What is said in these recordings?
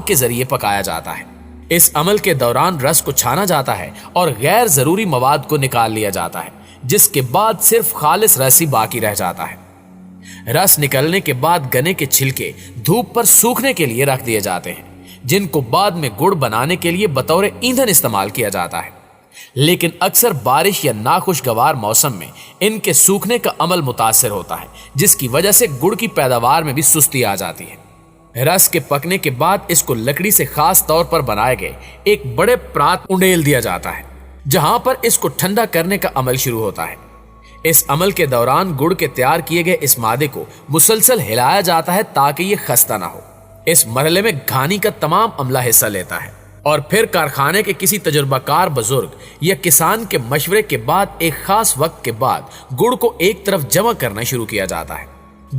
کے ذریعے پکایا جاتا ہے۔ اس عمل کے دوران رس کو چھانا جاتا ہے اور غیر ضروری مواد کو نکال لیا جاتا ہے، جس کے بعد صرف خالص رس ہی باقی رہ جاتا ہے۔ رس نکلنے کے بعد گنے کے چھلکے دھوپ پر سوکھنے کے لیے رکھ دیے جاتے ہیں، جن کو بعد میں گڑ بنانے کے لیے بطور ایندھن استعمال کیا جاتا ہے۔ لیکن اکثر بارش یا ناخوشگوار موسم میں ان کے سوکھنے کا عمل متاثر ہوتا ہے، جس کی وجہ سے گڑ کی پیداوار میں بھی سستی آ جاتی ہے۔ رس کے پکنے کے بعد اس کو لکڑی سے خاص طور پر بنائے گئے ایک بڑے پرات انڈیل دیا جاتا ہے، جہاں پر اس کو ٹھنڈا کرنے کا عمل شروع ہوتا ہے۔ اس عمل کے دوران گڑ کے تیار کیے گئے اس مادے کو مسلسل ہلایا جاتا ہے تاکہ یہ خستہ نہ ہو۔ اس مرحلے میں گھانی کا تمام عملہ حصہ لیتا ہے اور پھر کارخانے کے کسی تجربہ کار بزرگ یا کسان کے مشورے کے بعد ایک خاص وقت کے بعد گڑ کو ایک طرف جمع کرنا شروع کیا جاتا ہے۔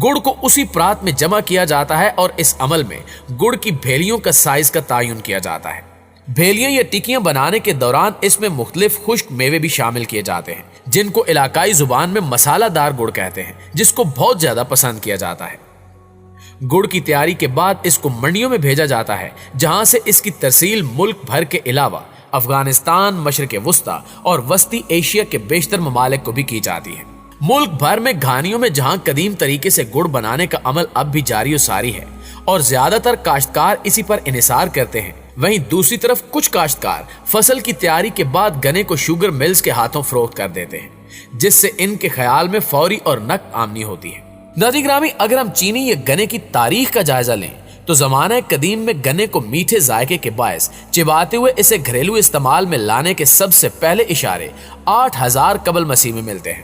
گڑ کو اسی پرات میں جمع کیا جاتا ہے اور اس عمل میں گڑ کی بھیلیوں کا سائز کا تعین کیا جاتا ہے۔ بھیلیاں یا ٹکیاں بنانے کے دوران اس میں مختلف خشک میوے بھی شامل کیے جاتے ہیں، جن کو علاقائی زبان میں مسالہ دار گڑ کہتے ہیں، جس کو بہت زیادہ پسند کیا جاتا ہے۔ گڑ کی تیاری کے بعد اس کو منڈیوں میں بھیجا جاتا ہے، جہاں سے اس کی ترسیل ملک بھر کے علاوہ افغانستان، مشرق وسطی اور وسطی ایشیا کے بیشتر ممالک کو بھی کی جاتی ہے۔ ملک بھر میں گھانیوں میں جہاں قدیم طریقے سے گڑ بنانے کا عمل اب بھی جاری و ساری ہے اور زیادہ تر کاشتکار اسی پر انحصار کرتے ہیں، وہیں دوسری طرف کچھ کاشتکار فصل کی تیاری کے بعد گنے کو شوگر ملز کے ہاتھوں فروخت کر دیتے ہیں، جس سے ان کے خیال میں فوری اور نقد آمدنی ہوتی ہے۔ ناظرین گرامی، اگر ہم چینی یا گنے کی تاریخ کا جائزہ لیں تو زمانہ قدیم میں گنے کو میٹھے ذائقے کے باعث چباتے ہوئے اسے گھریلو استعمال میں لانے کے سب سے پہلے اشارے 8000 قبل مسیح میں ملتے ہیں۔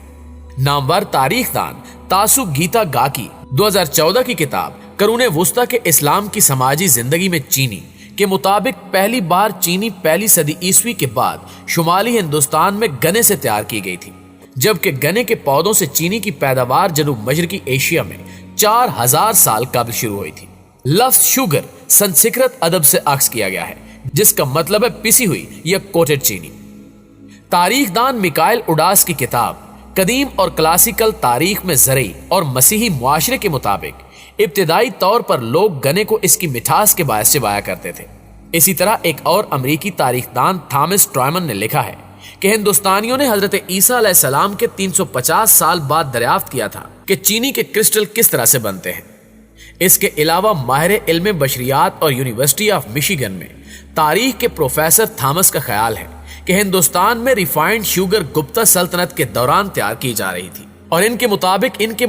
نامور تاریخ دان تاسو گیتا گاکی 2014 کی کتاب قرون وسطی کے اسلام کی سماجی زندگی میں چینی کے مطابق پہلی بار چینی پہلی صدی عیسوی کے بعد شمالی ہندوستان میں گنے سے تیار کی گئی تھی، جبکہ گنے کے پودوں سے چینی کی پیداوار جنوب مشرقی ایشیا میں 4000 سال قبل شروع ہوئی تھی۔ لفظ شوگر سنسکرت ادب سے اخذ کیا گیا ہے، جس کا مطلب ہے پسی ہوئی یا کوٹڈ چینی۔ تاریخ دان میکائل اڈاس کی کتاب قدیم اور کلاسیکل تاریخ میں زرعی اور مسیحی معاشرے کے مطابق ابتدائی طور پر لوگ گنے کو اس کی مٹھاس کے باعث چبایا کرتے تھے۔ اسی طرح ایک اور امریکی تاریخ دان تھامس ٹرائمن نے لکھا ہے کہ ہندوستانیوں نے حضرت عیسیٰ علیہ السلام کے 350 سال بعد دریافت کیا تھا کہ چینی کے کرسٹل کس طرح سے بنتے ہیں۔ اس کے علاوہ ماہر علم بشریات اور یونیورسٹی آف مشیگن میں تاریخ کے پروفیسر تھامس کا خیال ہے کہ ہندوستان میں ریفائنڈ شوگر گپتا سلطنت کے دوران تیار کی جا رہی تھی، اور ان کے مطابق ان کے